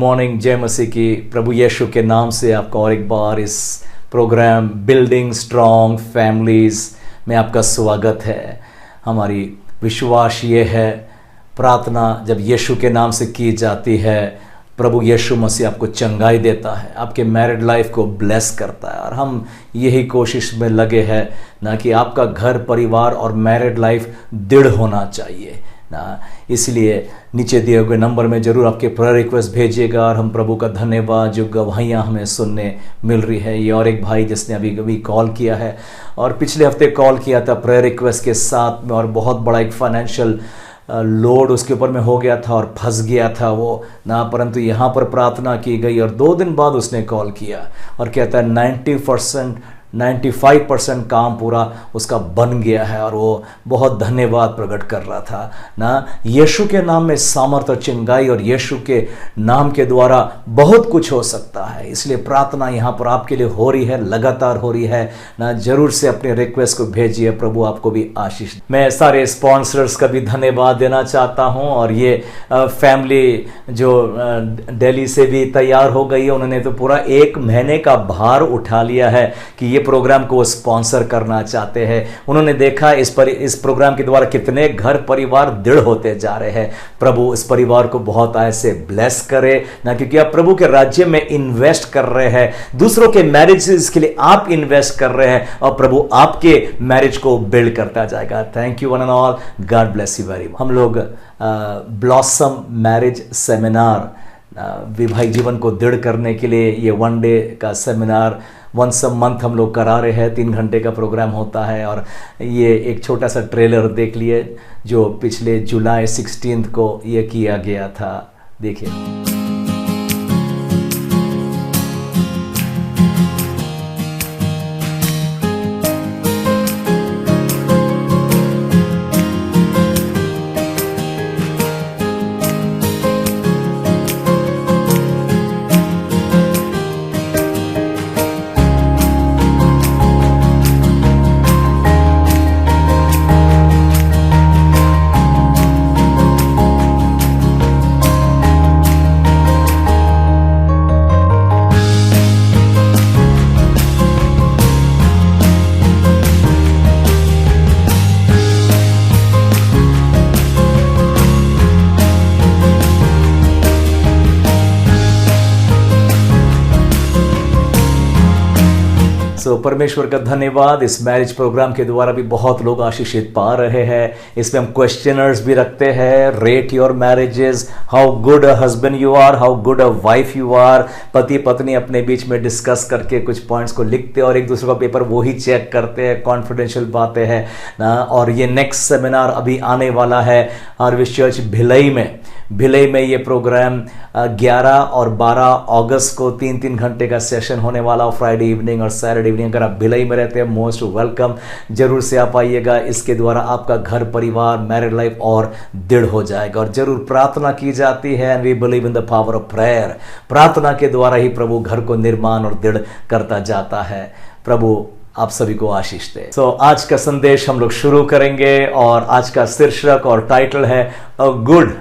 Morning. जय मसीह की। प्रभु यीशु के नाम से आपका और एक बार इस प्रोग्राम बिल्डिंग स्ट्रॉन्ग फैमिलीज़ में आपका स्वागत है। हमारी विश्वास ये है, प्रार्थना जब यीशु के नाम से की जाती है, प्रभु यीशु मसीह आपको चंगाई देता है, आपके मैरिड लाइफ को ब्लेस करता है। और हम यही कोशिश में लगे हैं ना कि आपका घर परिवार और मैरिड लाइफ दृढ़ होना चाहिए ना। इसलिए नीचे दिए हुए नंबर में ज़रूर आपके प्रेयर रिक्वेस्ट भेजिएगा। और हम प्रभु का धन्यवाद, जो गवाहियाँ हमें सुनने मिल रही है। ये और एक भाई जिसने अभी कॉल किया है और पिछले हफ्ते कॉल किया था प्रेयर रिक्वेस्ट के साथ में, और बहुत बड़ा एक फाइनेंशियल लोड उसके ऊपर में हो गया था और फंस गया था वो ना। परंतु यहाँ पर प्रार्थना की गई और 2 दिन बाद उसने कॉल किया और कहता है 95% काम पूरा उसका बन गया है। और वो बहुत धन्यवाद प्रकट कर रहा था ना। यीशु के नाम में सामर्थ और चंगाई, और यीशु के नाम के द्वारा बहुत कुछ हो सकता है। इसलिए प्रार्थना यहाँ पर आपके लिए हो रही है, लगातार हो रही है ना। जरूर से अपने रिक्वेस्ट को भेजिए, प्रभु आपको भी आशीष। मैं सारे स्पॉन्सर्स का भी धन्यवाद देना चाहता हूँ। और ये फैमिली जो दिल्ली से भी तैयार हो गई है, उन्होंने तो पूरा 1 महीने का भार उठा लिया है कि ये प्रोग्राम को स्पॉन्सर करना चाहते हैं। उन्होंने देखा इस प्रोग्राम के द्वारा कितने घर परिवार दृढ़ होते जा रहे हैं। प्रभु इस परिवार को बहुत ऐसे ब्लेस करे ना, क्योंकि आप प्रभु के राज्य में इन्वेस्ट कर रहे हैं, दूसरों के मैरिजेस के लिए आप इन्वेस्ट कर रहे हैं, और प्रभु आपके मैरिज को बिल्ड करता जाएगा। Thank you one and all, God bless you very much. हम लोग ब्लॉसम मैरिज सेमिनार, वैवाहिक जीवन को दृढ़ करने के लिए ये 1 डे का सेमिनार वंस अ मंथ हम लोग करा रहे हैं। 3 घंटे का प्रोग्राम होता है। और ये एक छोटा सा ट्रेलर देख लिए जो पिछले जुलाई 16 को ये किया गया था। देखिए। परमेश्वर का धन्यवाद। इस मैरिज प्रोग्राम के द्वारा भी बहुत लोग आशीषित पा रहे हैं। इसमें हम क्वेश्चनर्स भी रखते हैं। Rate your marriages, how good a husband you are, how good a wife you are. पति पत्नी अपने बीच में डिस्कस करके कुछ पॉइंट्स को लिखते हैं और एक दूसरे का पेपर वो ही चेक करते हैं। कॉन्फिडेंशियल बातें हैं ना। और ये नेक्स्ट सेमिनार अभी आने वाला है हार्वेस्ट चर्च भिलई में ये प्रोग्राम 11 और 12 अगस्त को 3-3 घंटे का सेशन होने वाला, फ्राइडे इवनिंग और सैटरडे इवनिंग। अगर आप भिलई में रहते हैं, मोस्ट वेलकम, जरूर से आप आइएगा। इसके द्वारा आपका घर परिवार मैरिड लाइफ और दृढ़ हो जाएगा। और जरूर प्रार्थना की जाती है, and we believe in the power of prayer. प्रार्थना के द्वारा ही प्रभु घर को निर्माण और दृढ़ करता जाता है। प्रभु आप सभी को आशीष दे। आज का संदेश हम लोग शुरू करेंगे, और आज का शीर्षक और टाइटल है a good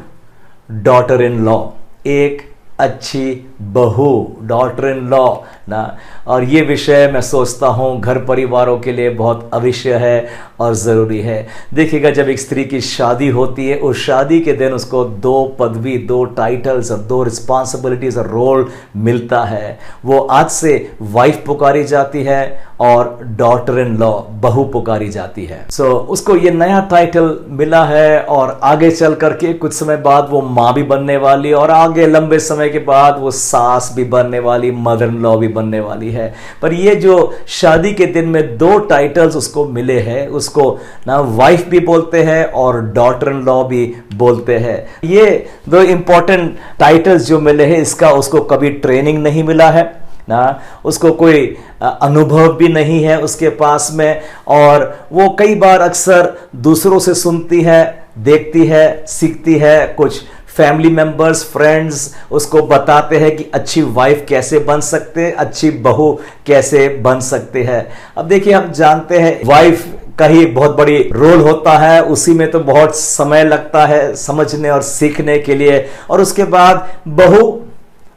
daughter in law, एक अच्छी बहू, डॉटर इन लॉ ना। और ये विषय मैं सोचता हूँ घर परिवारों के लिए बहुत अवश्य है और ज़रूरी है। देखिएगा, जब एक स्त्री की शादी होती है, उस शादी के दिन उसको 2 पदवी, 2 टाइटल्स और 2 रिस्पॉन्सिबिलिटीज और रोल मिलता है। वो आज से वाइफ पुकारी जाती है और डॉटर इन लॉ, बहू पुकारी जाती है। उसको ये नया टाइटल मिला है, और आगे चल करके कुछ समय बाद वो माँ भी बनने वाली, और आगे लंबे समय के बाद वो सास भी बनने वाली, मदर इन लॉ भी बनने वाली है। पर ये जो शादी के दिन में 2 टाइटल्स उसको मिले हैं, उसको ना वाइफ भी बोलते हैं और डॉटर इन लॉ भी बोलते हैं। ये 2 इंपॉर्टेंट टाइटल्स जो मिले हैं, इसका उसको कभी ट्रेनिंग नहीं मिला है ना, उसको कोई अनुभव भी नहीं है उसके पास में। और वो कई बार अक्सर दूसरों से सुनती है, देखती है, सीखती है। कुछ फैमिली मेंबर्स, फ्रेंड्स उसको बताते हैं कि अच्छी वाइफ कैसे बन सकते हैं, अच्छी बहू कैसे बन सकते हैं। अब देखिए, हम जानते हैं वाइफ का ही बहुत बड़ी रोल होता है, उसी में तो बहुत समय लगता है समझने और सीखने के लिए। और उसके बाद बहू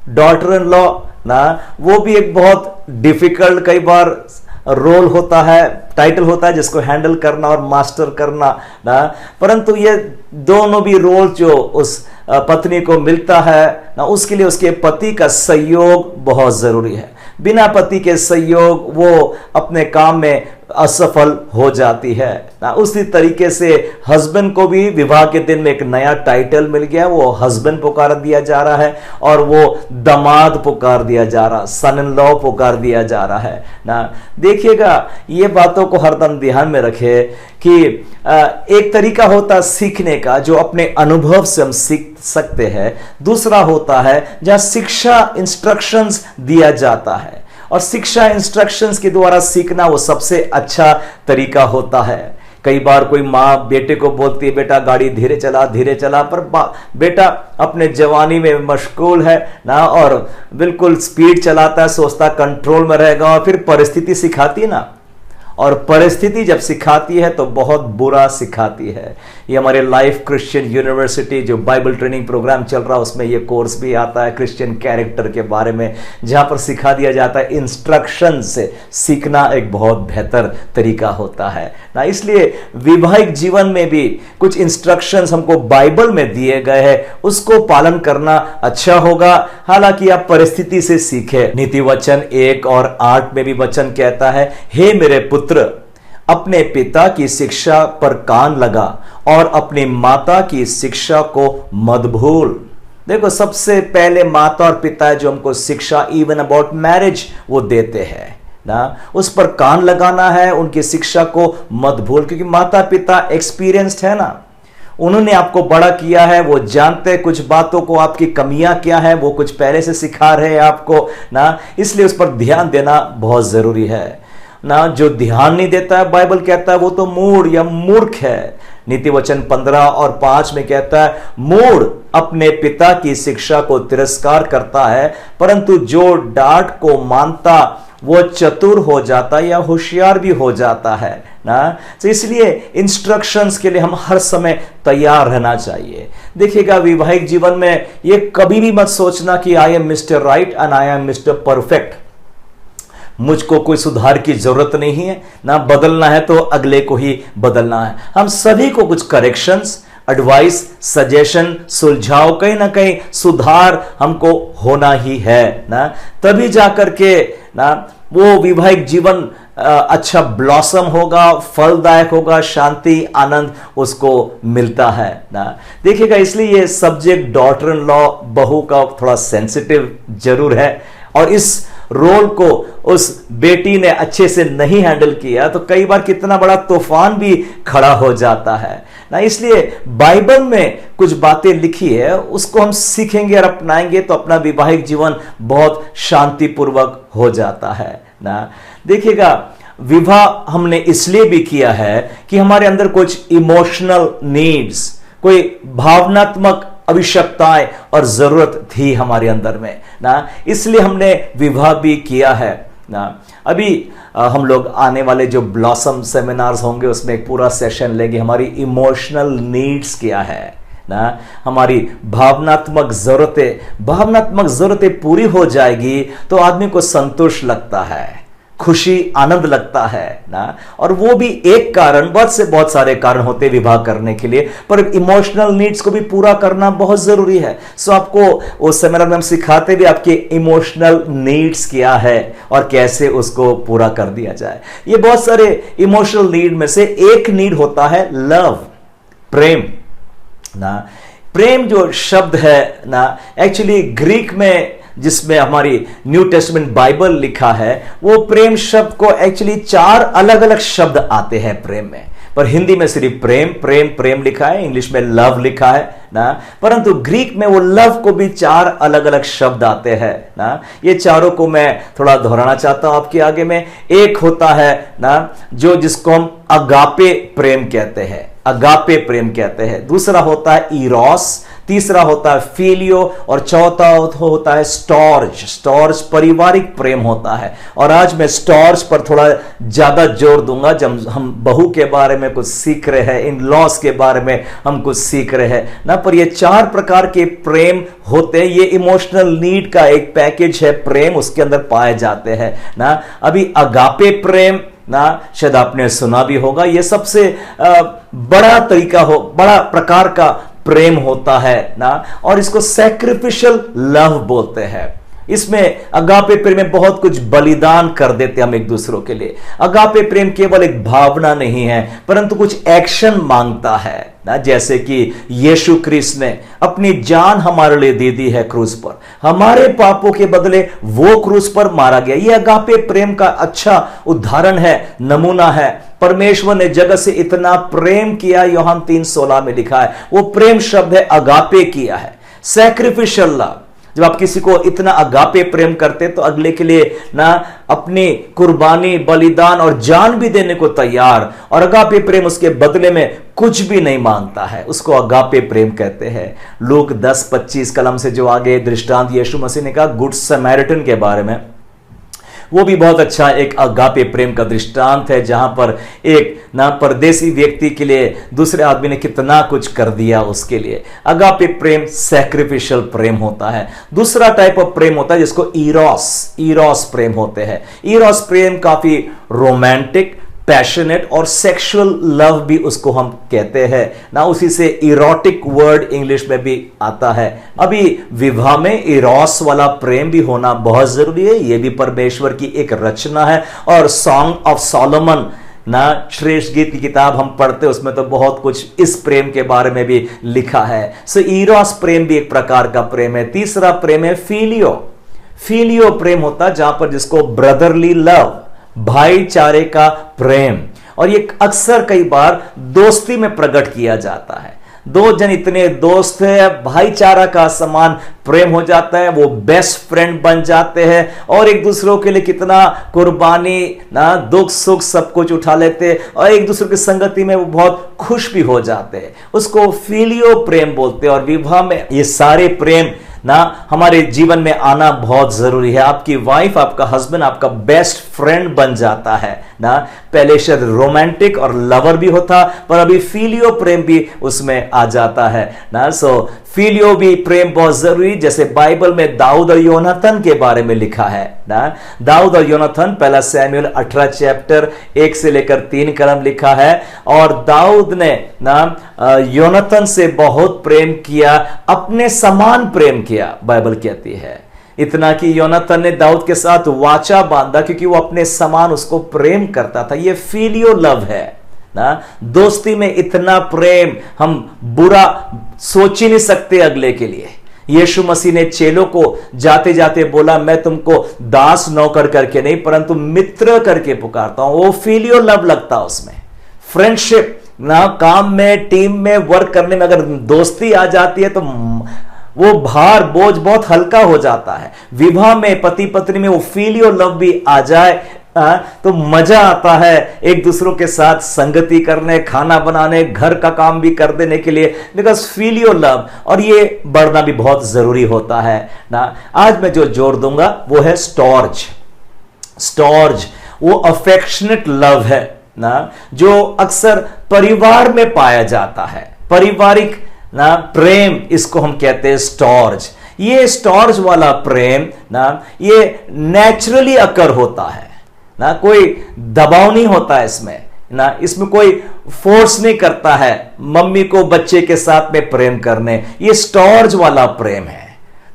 डॉटर इन लॉ ना, वो भी एक बहुत डिफिकल्ट कई बार रोल होता है, टाइटल होता है जिसको हैंडल करना और मास्टर करना ना। परंतु ये दोनों भी रोल जो उस पत्नी को मिलता है ना, उसके लिए उसके पति का सहयोग बहुत जरूरी है। बिना पति के सहयोग वो अपने काम में असफल हो जाती है ना। उसी तरीके से हस्बैंड को भी विवाह के दिन में एक नया टाइटल मिल गया, वो हस्बैंड पुकार दिया जा रहा है और वो दामाद पुकार दिया जा रहा, सन इन लॉ पुकार दिया जा रहा है ना। देखिएगा, ये बातों को हरदम ध्यान में रखे कि एक तरीका होता है सीखने का जो अपने अनुभव से हम सीख सकते हैं, दूसरा होता है जहां शिक्षा इंस्ट्रक्शंस दिया जाता है, और शिक्षा इंस्ट्रक्शंस के द्वारा सीखना वो सबसे अच्छा तरीका होता है। कई बार कोई माँ बेटे को बोलती है बेटा गाड़ी धीरे चला, पर बेटा अपने जवानी में मशगूल है ना और बिल्कुल स्पीड चलाता है, सोचता कंट्रोल में रहेगा, और फिर परिस्थिति सिखाती है ना, और परिस्थिति जब सिखाती है तो बहुत बुरा सिखाती है। ये हमारे लाइफ क्रिश्चियन यूनिवर्सिटी जो बाइबल ट्रेनिंग प्रोग्राम चल रहा है उसमें ये कोर्स भी आता है क्रिश्चियन कैरेक्टर के बारे में, जहां पर सिखा दिया जाता है इंस्ट्रक्शन से सीखना एक बहुत बेहतर तरीका होता है ना। इसलिए वैवाहिक जीवन में भी कुछ इंस्ट्रक्शंस हमको बाइबल में दिए गए हैं, उसको पालन करना अच्छा होगा, हालांकि आप परिस्थिति से सीखे। नीति वचन 1 और 8 में भी वचन कहता है, हे मेरे पुत्र, अपने पिता की शिक्षा पर कान लगा और अपनी माता की शिक्षा को मत भूल। देखो, सबसे पहले माता और पिता जो हमको शिक्षा इवन अबाउट मैरिज वो देते हैं ना, उस पर कान लगाना है, उनकी शिक्षा को मत भूल, क्योंकि माता पिता एक्सपीरियंस्ड है ना, उन्होंने आपको बड़ा किया है, वो जानते हैं कुछ बातों को, आपकी कमियां क्या है वो कुछ पहले से सिखा रहे हैं आपको ना, इसलिए उस पर ध्यान देना बहुत जरूरी है ना। जो ध्यान नहीं देता है, बाइबल कहता है वो तो मूढ़ या मूर्ख है। नीति वचन 15 और 5 में कहता है, मूढ़ अपने पिता की शिक्षा को तिरस्कार करता है, परंतु जो डांट को मानता वो चतुर हो जाता या होशियार भी हो जाता है ना। तो इसलिए इंस्ट्रक्शंस के लिए हम हर समय तैयार रहना चाहिए। देखिएगा, वैवाहिक जीवन में ये कभी भी मत सोचना कि I am mister right and I am mister perfect, मुझको कोई सुधार की जरूरत नहीं है ना, बदलना है तो अगले को ही बदलना है। हम सभी को कुछ करेक्शंस, एडवाइस, सजेशन, सुलझाव, कहीं ना कहीं सुधार हमको होना ही है ना, तभी जाकर के ना वो वैवाहिक जीवन अच्छा ब्लॉसम होगा, फलदायक होगा, शांति आनंद उसको मिलता है ना। देखिएगा, इसलिए ये सब्जेक्ट डॉटर इन लॉ, बहू का थोड़ा सेंसिटिव जरूर है, और इस रोल को उस बेटी ने अच्छे से नहीं हैंडल किया तो कई बार कितना बड़ा तूफान भी खड़ा हो जाता है ना। इसलिए बाइबल में कुछ बातें लिखी है, उसको हम सीखेंगे और अपनाएंगे तो अपना वैवाहिक जीवन बहुत शांतिपूर्वक हो जाता है ना। देखिएगा, विवाह हमने इसलिए भी किया है कि हमारे अंदर कुछ इमोशनल नीड्स, कोई भावनात्मक आवश्यकताएं और जरूरत थी हमारे अंदर में ना, इसलिए हमने विवाह भी किया है ना। अभी हम लोग आने वाले जो ब्लॉसम सेमिनार्स होंगे उसमें एक पूरा सेशन लेंगे, हमारी इमोशनल नीड्स क्या है ना, हमारी भावनात्मक जरूरतें पूरी हो जाएगी तो आदमी को संतोष लगता है, खुशी आनंद लगता है ना। और वो भी एक कारण, बहुत सारे कारण होते हैं विवाह करने के लिए, पर इमोशनल नीड्स को भी पूरा करना बहुत जरूरी है। सो आपको उस सेमिनार में हम सिखाते भी आपके इमोशनल नीड्स क्या है और कैसे उसको पूरा कर दिया जाए। ये बहुत सारे इमोशनल नीड में से एक नीड होता है लव, प्रेम ना। प्रेम जो शब्द है ना, एक्चुअली ग्रीक में जिसमें हमारी न्यू टेस्टामेंट बाइबल लिखा है, वो प्रेम शब्द को एक्चुअली 4 अलग अलग शब्द आते हैं प्रेम में, पर हिंदी में सिर्फ प्रेम लिखा है, इंग्लिश में लव लिखा है ना, परंतु ग्रीक में वो लव को भी 4 अलग अलग शब्द आते हैं ना। ये चारों को मैं थोड़ा दोहराना चाहता हूं आपके आगे में। एक होता है ना जिसको हम अगापे प्रेम कहते हैं, दूसरा होता है इरोस, तीसरा होता है फिलियो और चौथा होता है स्टॉर्ज। स्टॉर्ज पारिवारिक प्रेम होता है। और आज मैं स्टॉर्ज पर थोड़ा ज्यादा जोर दूंगा जब हम बहू के बारे में कुछ सीख रहे हैं, इन लॉस के बारे में हम कुछ सीख रहे हैं ना। पर ये 4 प्रकार के प्रेम होते हैं। ये इमोशनल नीड का एक पैकेज है, प्रेम उसके अंदर पाए जाते हैं ना। अभी अगापे प्रेम ना, शायद आपने सुना भी होगा। ये सबसे बड़ा तरीका बड़ा प्रकार का प्रेम होता है ना। और इसको सैक्रिफिशियल लव बोलते हैं। इसमें अगापे प्रेम में बहुत कुछ बलिदान कर देते हम एक दूसरों के लिए। अगापे प्रेम केवल एक भावना नहीं है परंतु कुछ एक्शन मांगता है ना। जैसे कि यीशु क्रिस्त ने अपनी जान हमारे लिए दे दी है क्रूस पर, हमारे पापों के बदले वो क्रूस पर मारा गया। यह अगापे प्रेम का अच्छा उदाहरण है, नमूना है। परमेश्वर ने जगत से इतना प्रेम किया, यूहन्ना 3:16 में लिखा है। वो प्रेम शब्द है अगापे किया है, सैक्रिफिशियल लव। जब आप किसी को इतना अगापे प्रेम करते तो अगले के लिए ना अपनी कुर्बानी, बलिदान और जान भी देने को तैयार। और अगापे प्रेम उसके बदले में कुछ भी नहीं मांगता है, उसको अगापे प्रेम कहते हैं। लूक 10:25 कलम से जो आगे दृष्टांत यीशु मसीह ने कहा गुड समैरिटन के बारे में, वो भी बहुत अच्छा एक अगापे प्रेम का दृष्टांत है, जहां पर एक ना परदेसी व्यक्ति के लिए दूसरे आदमी ने कितना कुछ कर दिया उसके लिए। अगापे प्रेम सैक्रिफिशियल प्रेम होता है। दूसरा टाइप ऑफ प्रेम होता है जिसको इरोस प्रेम होते हैं। इरोस प्रेम काफी रोमांटिक, पैशनेट और सेक्सुअल लव भी उसको हम कहते हैं ना। उसी से इरोटिक वर्ड इंग्लिश में भी आता है। अभी विवाह में इरोस वाला प्रेम भी होना बहुत जरूरी है। यह भी परमेश्वर की एक रचना है। और सॉन्ग ऑफ सोलोमन ना, श्रेष्ठ गीत की किताब हम पढ़ते, उसमें तो बहुत कुछ इस प्रेम के बारे में भी लिखा है। सो इरोस प्रेम भी एक प्रकार का प्रेम है। तीसरा प्रेम है फिलियो प्रेम होता है जहां पर जिसको ब्रदरली लव, भाईचारे का प्रेम। और ये अक्सर कई बार दोस्ती में प्रकट किया जाता है। दो जन इतने दोस्त हैं, भाईचारा का समान प्रेम हो जाता है, वो बेस्ट फ्रेंड बन जाते हैं और एक दूसरों के लिए कितना कुर्बानी ना, दुख सुख सब कुछ उठा लेते हैं और एक दूसरे की संगति में वो बहुत खुश भी हो जाते हैं। उसको फिलियो प्रेम बोलते हैं। और विवाह में ये सारे प्रेम ना हमारे जीवन में आना बहुत जरूरी है। आपकी वाइफ, आपका हस्बैंड आपका बेस्ट फ्रेंड बन जाता है ना। पहले शायद रोमांटिक और लवर भी होता, पर अभी फिलियो प्रेम भी उसमें आ जाता है ना। सो फिलियो भी प्रेम बहुत जरूरी, जैसे बाइबल में दाऊद और योनाथन के बारे में लिखा है ना। दाऊद और योनाथन, पहला सैमुएल 18 चैप्टर 1 से लेकर 3 कलम लिखा है। और दाऊद ने ना योनाथन से बहुत प्रेम किया, अपने समान प्रेम किया, बाइबल कहती है। इतना कि योनाथन ने दाऊद के साथ वाचा बांधा क्योंकि वो अपने समान उसको प्रेम करता था। ये फिलियो लव है ना। दोस्ती में इतना प्रेम हम बुरा सोच ही नहीं सकते अगले के लिए। यीशु मसीह ने चेलों को जाते जाते बोला, मैं तुमको दास नौकर करके नहीं परंतु मित्र करके पुकारता हूं। वो फिलियो लव लगता उसमें, फ्रेंडशिप ना। काम में, टीम में, वर्क करने में अगर दोस्ती आ जाती है तो वो भार बोझ बहुत हल्का हो जाता है। विवाह में पति पत्नी में वो फिलियो लव भी आ जाए तो मजा आता है एक दूसरों के साथ संगति करने, खाना बनाने, घर का काम भी कर देने के लिए, बिकॉज फिलियो लव। और ये बढ़ना भी बहुत जरूरी होता है ना। आज मैं जो जोर दूंगा वो है स्टॉर्ज वो अफेक्शनेट लव है ना, जो अक्सर परिवार में पाया जाता है। पारिवारिक ना प्रेम, इसको हम कहते हैं स्टॉर्ज। ये स्टॉर्ज वाला प्रेम ना, ये नेचुरली अकर होता है ना। कोई दबाव नहीं होता इसमें ना, इसमें कोई फोर्स नहीं करता है मम्मी को बच्चे के साथ में प्रेम करने। ये स्टॉर्ज वाला प्रेम है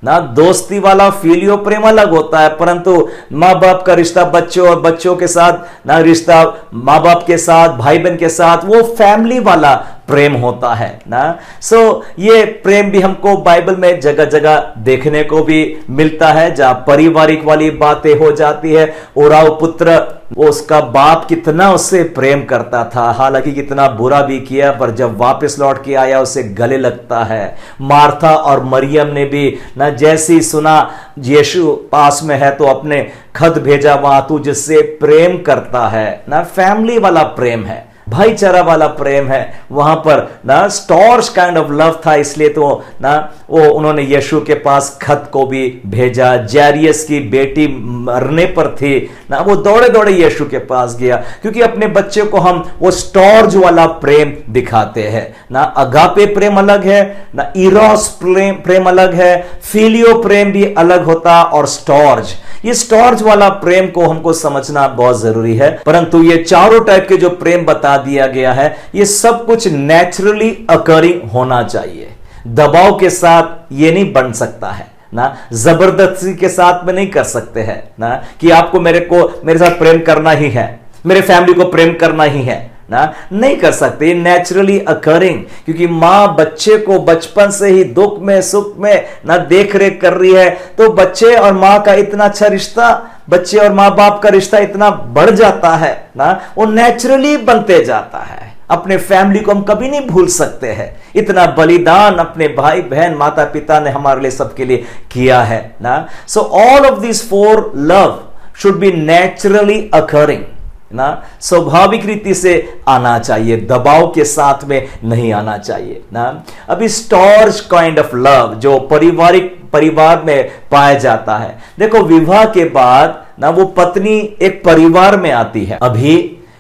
ना। दोस्ती वाला फिलियो प्रेम अलग होता है, परंतु माँ बाप का रिश्ता बच्चों और बच्चों के साथ ना, रिश्ता माँ बाप के साथ, भाई बहन के साथ, वो फैमिली वाला प्रेम होता है ना। सो ये प्रेम भी हमको बाइबल में जगह जगह देखने को भी मिलता है, जहां पारिवारिक वाली बातें हो जाती है। ओराव पुत्र, वो उसका बाप कितना उससे प्रेम करता था, हालांकि कितना बुरा भी किया, पर जब वापस लौट के आया उसे गले लगता है। मार्था और मरियम ने भी ना, जैसे ही सुना यीशु पास में है तो अपने खत भेजा, वहां तू जिससे प्रेम करता है ना। फैमिली वाला प्रेम है। भाईचारा वाला प्रेम है। वहां पर ना स्टॉर्च काइंड ऑफ लव था, इसलिए तो ना वो उन्होंने यीशु के पास खत को भी भेजा। जैरियस की बेटी मरने पर थी ना, वो दौड़े दौड़े यीशु के पास गया, क्योंकि अपने बच्चे को हम वो स्टॉर्च वाला प्रेम दिखाते हैं ना। अगापे प्रेम अलग है ना, इरोस प्रेम अलग है, फिलियो प्रेम भी अलग होता, और स्टॉर्च, ये स्टॉर्च वाला प्रेम को हमको समझना बहुत जरूरी है। परंतु ये चारों टाइप के जो प्रेम बता दिया गया है, ये सब कुछ नेचुरली अकरिंग होना चाहिए। दबाव के साथ ये नहीं बन सकता है ना, जबरदस्ती के साथ में नहीं कर सकते हैं ना, कि आपको मेरे साथ प्रेम करना ही है, मेरे फैमिली को प्रेम करना ही है ना, नहीं कर सकते। नेचुरली अकरिंग, क्योंकि मां बच्चे को बचपन से ही दुख में सुख में ना देख रेख कर रही है, तो बच्चे और मां का इतना अच्छा रिश्ता, बच्चे और मां बाप का रिश्ता इतना बढ़ जाता है ना, वो नेचुरली बनते जाता है। अपने फैमिली को हम कभी नहीं भूल सकते हैं, इतना बलिदान अपने भाई बहन माता पिता ने हमारे लिए सबके लिए किया है ना। So all of this four love should be naturally occurring ना, स्वाभाविक रीति से आना चाहिए, दबाव के साथ में नहीं आना चाहिए ना। अभी स्टॉर्च काइंड ऑफ लव जो परिवार में पाया जाता है, देखो विवाह के बाद ना वो पत्नी एक परिवार में आती है, अभी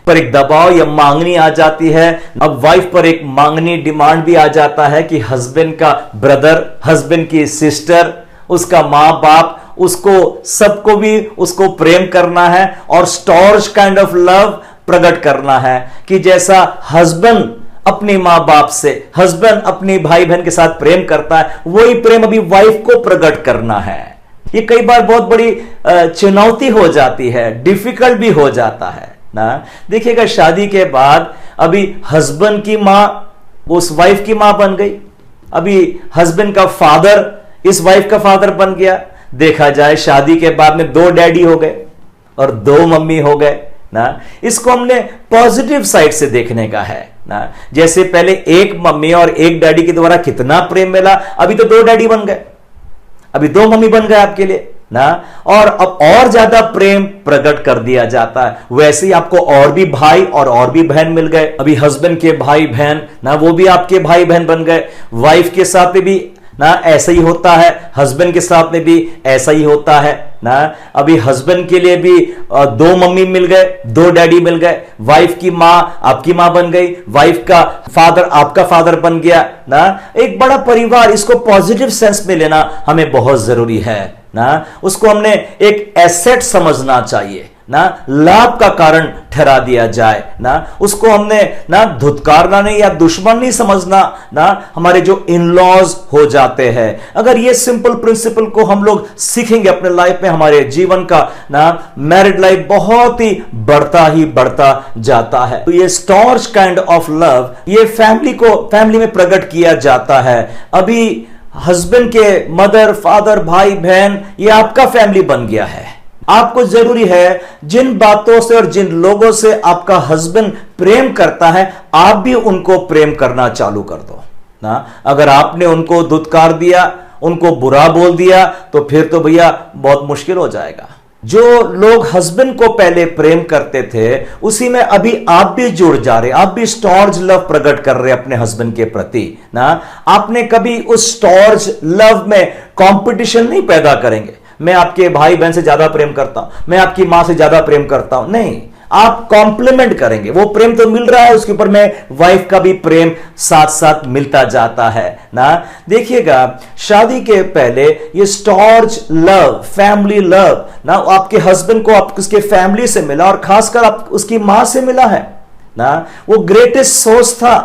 पर एक दबाव या मांगनी आ जाती है। अब वाइफ पर एक मांगनी डिमांड भी आ जाता है कि हस्बैंड का ब्रदर, हस्बैंड की सिस्टर, उसका मां बाप, उसको सबको भी उसको प्रेम करना है, और स्टॉर्च काइंड ऑफ लव प्रकट करना है कि जैसा हस्बैंड अपनी मां बाप से, हस्बैंड अपनी भाई बहन के साथ प्रेम करता है, वही प्रेम अभी वाइफ को प्रकट करना है। ये कई बार बहुत बड़ी चुनौती हो जाती है, डिफिकल्ट भी हो जाता है ना। देखिएगा शादी के बाद अभी हस्बैंड की मां उस वाइफ की मां बन गई, अभी हस्बैंड का फादर इस वाइफ का फादर बन गया। देखा जाए शादी के बाद में 2 डैडी हो गए और 2 मम्मी हो गए ना। इसको हमने पॉजिटिव साइड से देखने का है ना। जैसे पहले एक मम्मी और एक डैडी के द्वारा कितना प्रेम मिला, अभी तो 2 डैडी बन गए, अभी 2 मम्मी बन गए आपके लिए ना, और अब और ज्यादा प्रेम प्रकट कर दिया जाता है। वैसे ही आपको और भी भाई और भी बहन मिल गए, अभी हस्बैंड के भाई बहन ना, वो भी आपके भाई बहन बन गए। वाइफ के साथ भी ना ऐसा ही होता है, हस्बैंड के साथ में भी ऐसा ही होता है ना। अभी हस्बैंड के लिए भी 2 मम्मी मिल गए, 2 डैडी मिल गए, वाइफ की मां आपकी मां बन गई, वाइफ का फादर आपका फादर बन गया ना। एक बड़ा परिवार, इसको पॉजिटिव सेंस में लेना हमें बहुत जरूरी है ना। उसको हमने एक एसेट समझना चाहिए ना, लाभ का कारण ठहरा दिया जाए ना। उसको हमने ना धुतकारना नहीं या दुश्मन नहीं समझना ना, हमारे जो इन लॉज हो जाते हैं। अगर ये सिंपल प्रिंसिपल को हम लोग सीखेंगे अपने लाइफ में, हमारे जीवन का ना मैरिड लाइफ बहुत ही बढ़ता जाता है। तो ये स्टॉर्च काइंड ऑफ लव, ये फैमिली में प्रकट किया जाता है। अभी हस्बैंड के मदर फादर भाई बहन, ये आपका फैमिली बन गया है। आपको जरूरी है जिन बातों से और जिन लोगों से आपका हस्बैंड प्रेम करता है, आप भी उनको प्रेम करना चालू कर दो ना। अगर आपने उनको धुतकार दिया, उनको बुरा बोल दिया, तो फिर तो भैया बहुत मुश्किल हो जाएगा। जो लोग हस्बैंड को पहले प्रेम करते थे, उसी में अभी आप भी जुड़ जा रहे, आप भी स्टॉर्च लव प्रकट कर रहे अपने हस्बैंड के प्रति ना। आपने कभी उस स्टॉर्च लव में कंपटीशन नहीं पैदा करेंगे, मैं आपके भाई बहन से ज्यादा प्रेम करता हूं, मैं आपकी मां से ज्यादा प्रेम करता हूं, नहीं। आप कॉम्प्लीमेंट करेंगे, वो प्रेम तो मिल रहा है, उसके ऊपर में वाइफ का भी प्रेम साथ साथ मिलता जाता है ना। देखिएगा शादी के पहले ये स्टॉर्च लव, फैमिली लव ना, आपके हस्बैंड को आप उसके फैमिली से मिला, और खासकर आप उसकी मां से मिला है ना। वो ग्रेटेस्ट सोर्स था।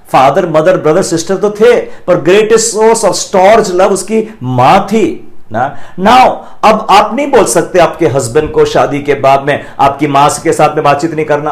फादर मदर ब्रदर सिस्टर तो थे, पर greatest source of starch love उसकी मां थी ना। नाउ अब आप नहीं बोल सकते आपके हस्बैंड को शादी के बाद में आपकी मां के साथ में बातचीत नहीं करना,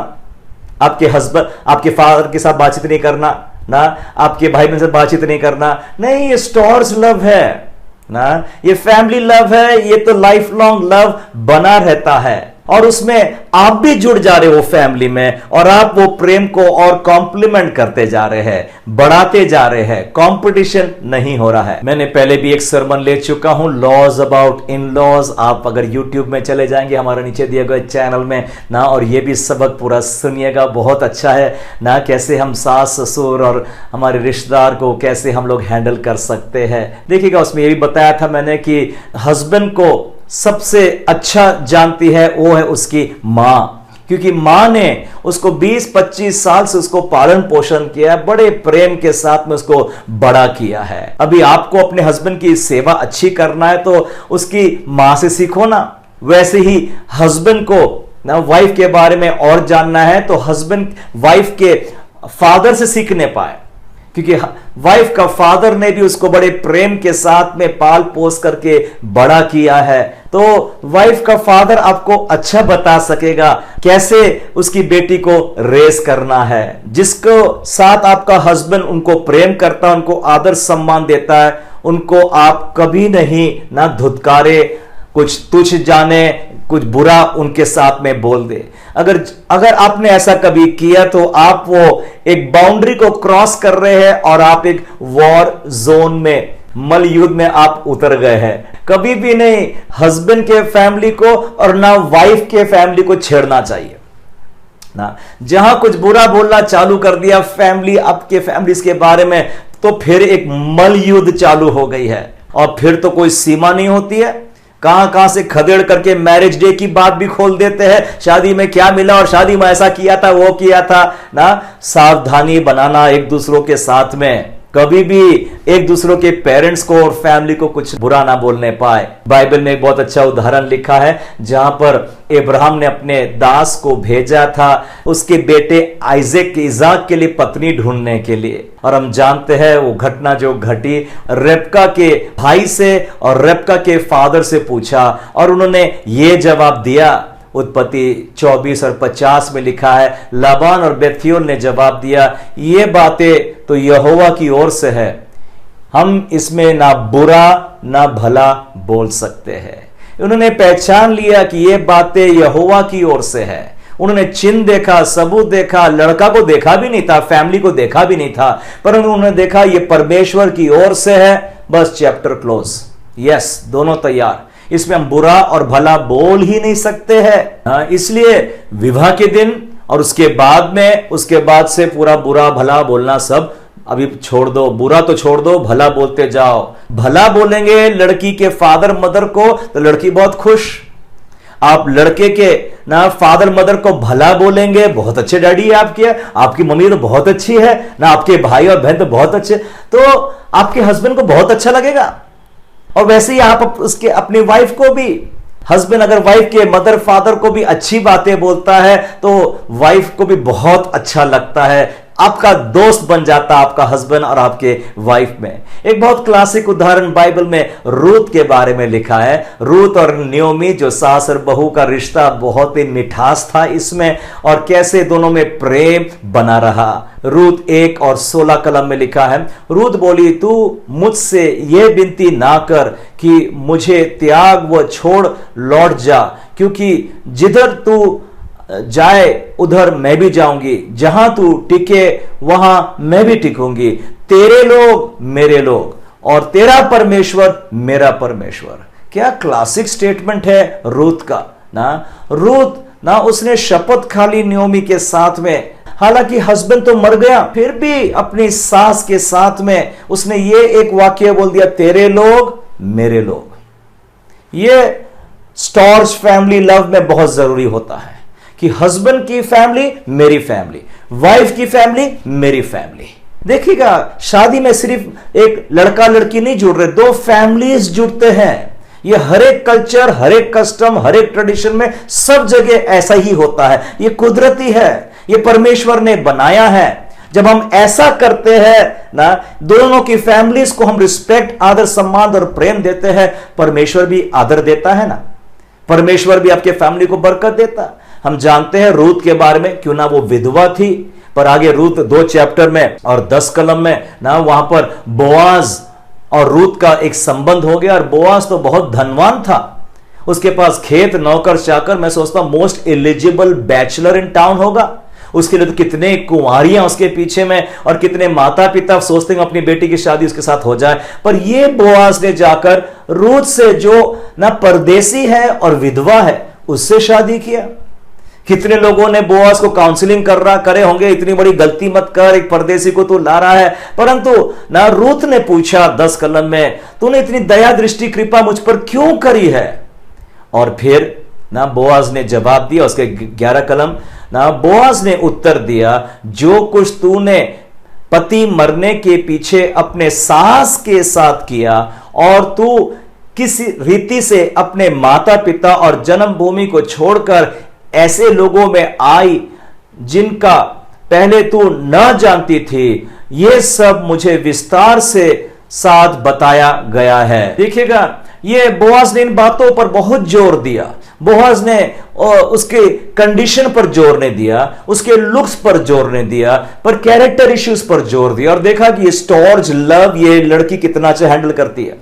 आपके हस्बैंड आपके फादर के साथ बातचीत नहीं करना ना, आपके भाई बहन से बातचीत नहीं करना, नहीं। ये स्टॉर्च लव है ना, ये फैमिली लव है, ये तो लाइफ लॉन्ग लव बना रहता है और उसमें आप भी जुड़ जा रहे हो फैमिली में, और आप वो प्रेम को और कॉम्प्लीमेंट करते जा रहे हैं, बढ़ाते जा रहे हैं, कंपटीशन नहीं हो रहा है। मैंने पहले भी एक सरमन ले चुका हूं, लॉज अबाउट इन लॉज। आप अगर यूट्यूब में चले जाएंगे हमारे नीचे दिए गए चैनल में ना, और ये भी सबक पूरा सुनिएगा, बहुत अच्छा है ना, कैसे हम सास ससुर और हमारे रिश्तेदार को कैसे हम लोग हैंडल कर सकते हैं। देखिएगा उसमें ये भी बताया था मैंने कि हस्बैंड को सबसे अच्छा जानती है वो है उसकी मां, क्योंकि मां ने उसको 20-25 साल से उसको पालन पोषण किया है, बड़े प्रेम के साथ में उसको बड़ा किया है। अभी आपको अपने हस्बैंड की सेवा अच्छी करना है तो उसकी मां से सीखो ना। वैसे ही हस्बैंड को ना वाइफ के बारे में और जानना है तो हस्बैंड वाइफ के फादर से सीखने पाए, क्योंकि वाइफ का फादर ने भी उसको बड़े प्रेम के साथ में पाल पोस करके बड़ा किया है। तो वाइफ का फादर आपको अच्छा बता सकेगा कैसे उसकी बेटी को रेस करना है। जिसको साथ आपका हस्बैंड उनको प्रेम करता है, उनको आदर सम्मान देता है, उनको आप कभी नहीं ना धुतकारे, कुछ तुच्छ जाने, कुछ बुरा उनके साथ में बोल दे। अगर आपने ऐसा कभी किया तो आप वो एक बाउंड्री को क्रॉस कर रहे हैं और आप एक वॉर जोन में, मल युद्ध में आप उतर गए हैं। कभी भी नहीं हस्बैंड के फैमिली को और ना वाइफ के फैमिली को छेड़ना चाहिए ना। जहां कुछ बुरा बोलना चालू कर दिया फैमिली, आपके फैमिली के बारे में, तो फिर एक मल युद्ध चालू हो गई है, और फिर तो कोई सीमा नहीं होती है। कहां कहां से खदेड़ करके मैरिज डे की बात भी खोल देते हैं, शादी में क्या मिला और शादी में ऐसा किया था, वो किया था ना। सावधानी बनाना एक दूसरों के साथ में, कभी भी एक दूसरों के पेरेंट्स को और फैमिली को कुछ बुरा ना बोलने पाए। बाइबल में एक बहुत अच्छा उदाहरण लिखा है जहां पर अब्राहम ने अपने दास को भेजा था उसके बेटे इज़ाक के लिए पत्नी ढूंढने के लिए, और हम जानते हैं वो घटना जो घटी, रेबका के भाई से और रेबका के फादर से पूछा और उन्होंने ये जवाब दिया। उत्पत्ति 24 और 50 में लिखा है, लाबान और बेथुएल ने जवाब दिया, ये बातें तो यहोवा की ओर से है, हम इसमें ना बुरा ना भला बोल सकते हैं। उन्होंने पहचान लिया कि ये बातें यहोवा की ओर से है। उन्होंने चिन्ह देखा, सबूत देखा, लड़का को देखा भी नहीं था, फैमिली को देखा भी नहीं था, पर उन्होंने देखा ये परमेश्वर की ओर से है। बस चैप्टर क्लोज। यस, दोनों तैयार। इसमें हम बुरा और भला बोल ही नहीं सकते हैं। इसलिए विवाह के दिन और उसके बाद से पूरा बुरा भला बोलना सब अभी छोड़ दो। बुरा तो छोड़ दो, भला बोलते जाओ। भला बोलेंगे लड़की के फादर मदर को तो लड़की बहुत खुश। आप लड़के के ना फादर मदर को भला बोलेंगे, बहुत अच्छे डैडी है आपके, आपकी मम्मी तो बहुत अच्छी है ना, आपके भाई और बहन तो बहुत अच्छे, तो आपके हस्बैंड को बहुत अच्छा लगेगा। और वैसे ही आप उसके अपनी वाइफ को भी, हस्बैंड अगर वाइफ के मदर फादर को भी अच्छी बातें बोलता है तो वाइफ को भी बहुत अच्छा लगता है, आपका दोस्त बन जाता आपका हस्बैंड और आपके वाइफ में। एक बहुत क्लासिक उदाहरण बाइबल में रूत के बारे में लिखा है। रूत और नियोमी, जो सास और बहू का रिश्ता, बहुत ही मिठास था इसमें, और कैसे दोनों में प्रेम बना रहा। रूत 1 और 16 कलम में लिखा है, रूत बोली, तू मुझसे यह विनती ना कर कि मुझे त्याग व छोड़ लौट जा, क्योंकि जिधर तू जाए उधर मैं भी जाऊंगी, जहां तू टिके वहां मैं भी टिकूंगी। तेरे लोग मेरे लोग और तेरा परमेश्वर मेरा परमेश्वर। क्या क्लासिक स्टेटमेंट है रूत का ना। रूत ना उसने शपथ खा ली नियोमी के साथ में, हालांकि हस्बैंड तो मर गया, फिर भी अपनी सास के साथ में उसने ये एक वाक्य बोल दिया, तेरे लोग मेरे लोग। ये स्टॉर्च फैमिली लव में बहुत जरूरी होता है कि हस्बैंड की फैमिली मेरी फैमिली, वाइफ की फैमिली मेरी फैमिली। देखिएगा शादी में सिर्फ एक लड़का लड़की नहीं जुड़ रहे, दो फैमिलीज जुड़ते हैं। ये हर एक कल्चर, हर एक कस्टम, हर एक ट्रेडिशन में सब जगह ऐसा ही होता है। ये कुदरती है, ये परमेश्वर ने बनाया है। जब हम ऐसा करते हैं ना, दोनों की फैमिलीज को हम रिस्पेक्ट, आदर, सम्मान और प्रेम देते हैं, परमेश्वर भी आदर देता है ना, परमेश्वर भी आपके फैमिली को बरकत देता। हम जानते हैं रूत के बारे में, क्यों ना वो विधवा थी, पर आगे रूत 2 चैप्टर में और 10 कलम में ना वहां पर बोआज और रूत का एक संबंध हो गया। और बोआज तो बहुत धनवान था, उसके पास खेत, नौकर चाकर, मैं सोचता हूं most eligible bachelor in town होगा। उसके लिए तो कितने कुंवारियां उसके पीछे में, और कितने माता पिता सोचते हैं अपनी बेटी की शादी उसके साथ हो जाए। पर यह बोआज ने जाकर रूथ से, जो ना परदेसी है और विधवा है, उससे शादी किया। कितने लोगों ने बोआज को काउंसलिंग करे होंगे, इतनी बड़ी गलती मत कर, एक परदेसी को तू ला रहा है। परंतु ना रूथ ने पूछा 10 कलम में, तूने इतनी दया दृष्टि कृपा मुझ पर क्यों करी है? और फिर ना बोआज ने जवाब दिया, उसके 11 कलम ना बोआज ने उत्तर दिया, जो कुछ तूने पति मरने के पीछे अपने सास के साथ किया, और तू किसी रीति से अपने माता पिता और जन्मभूमि को छोड़कर ऐसे लोगों में आई जिनका पहले तू न जानती थी, यह सब मुझे विस्तार से साथ बताया गया है। देखिएगा, ये बोआज ने इन बातों पर बहुत जोर दिया। बोआज ने उसके कंडीशन पर जोर नहीं दिया, उसके लुक्स पर जोर नहीं दिया, पर कैरेक्टर इश्यूज पर जोर दिया। और देखा कि ये स्टोर्ज लव ये लड़की कितना अच्छा हैंडल करती है।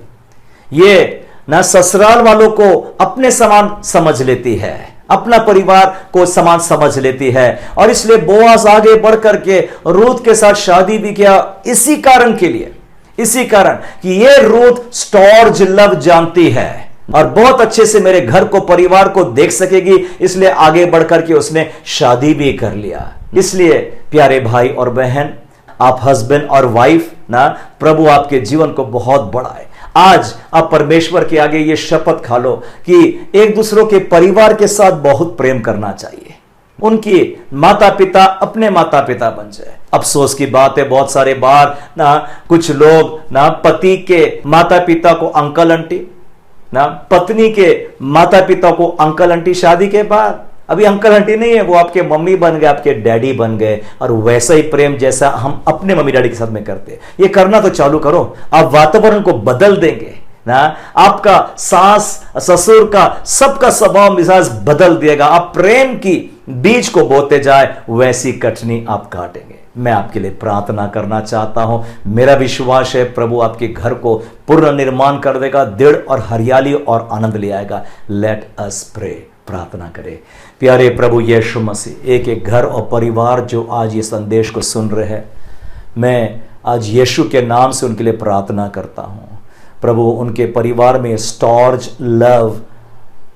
ये ना ससुराल वालों को अपने समान समझ लेती है, अपना परिवार को समान समझ लेती है। और इसलिए बोआज आगे बढ़ करके रूथ के साथ शादी भी किया, इसी कारण के लिए, इसी कारण कि ये रूथ स्टोर्ज लव जानती है और बहुत अच्छे से मेरे घर को, परिवार को देख सकेगी, इसलिए आगे बढ़कर के उसने शादी भी कर लिया। इसलिए प्यारे भाई और बहन, आप हस्बैंड और वाइफ ना, प्रभु आपके जीवन को बहुत बढ़ाए। आज आप परमेश्वर के आगे ये शपथ खा लो कि एक दूसरों के परिवार के साथ बहुत प्रेम करना चाहिए। उनकी माता पिता अपने माता पिता बन जाए। अफसोस की बात है, बहुत सारे बार ना कुछ लोग ना पति के माता पिता को अंकल आंटी, ना पत्नी के माता पिता को अंकल आंटी, शादी के बाद अभी अंकल आंटी नहीं है, वो आपके मम्मी बन गए, आपके डैडी बन गए। और वैसा ही प्रेम जैसा हम अपने मम्मी डैडी के साथ में करते, ये करना तो चालू करो। आप वातावरण को बदल देंगे ना, आपका सास ससुर का सबका स्वभाव मिजाज बदल देगा। आप प्रेम की बीज को बोते जाए, वैसी कटनी आप काटेंगे। मैं आपके लिए प्रार्थना करना चाहता हूं। मेरा विश्वास है प्रभु आपके घर को पूर्ण निर्माण कर देगा, दृढ़ और हरियाली और आनंद ले आएगा। लेट अस प्रे, प्रार्थना करें। प्यारे प्रभु यीशु मसीह, एक एक घर और परिवार जो आज ये संदेश को सुन रहे हैं, मैं आज यीशु के नाम से उनके लिए प्रार्थना करता हूं। प्रभु उनके परिवार में स्टोर्ज लव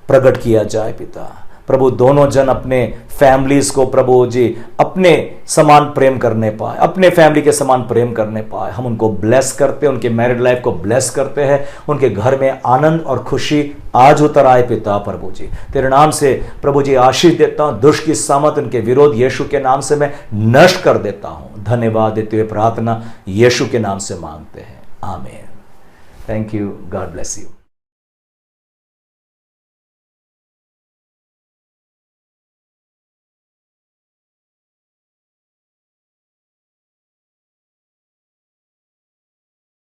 प्रकट किया जाए पिता। प्रभु दोनों जन अपने फैमिलीज को प्रभु जी अपने समान प्रेम करने पाए, अपने फैमिली के समान प्रेम करने पाए। हम उनको ब्लेस करते हैं, उनके मैरिड लाइफ को ब्लेस करते हैं, उनके घर में आनंद और खुशी आज उतर आए पिता। प्रभु जी तेरे नाम से प्रभु जी आशीष देता हूं। दुष्ट की सामत उनके विरोध यीशु के नाम से मैं नष्ट कर देता हूं। धन्यवाद देते हुए प्रार्थना यीशु के नाम से मांगते हैं, आमीन। Thank you, God bless you.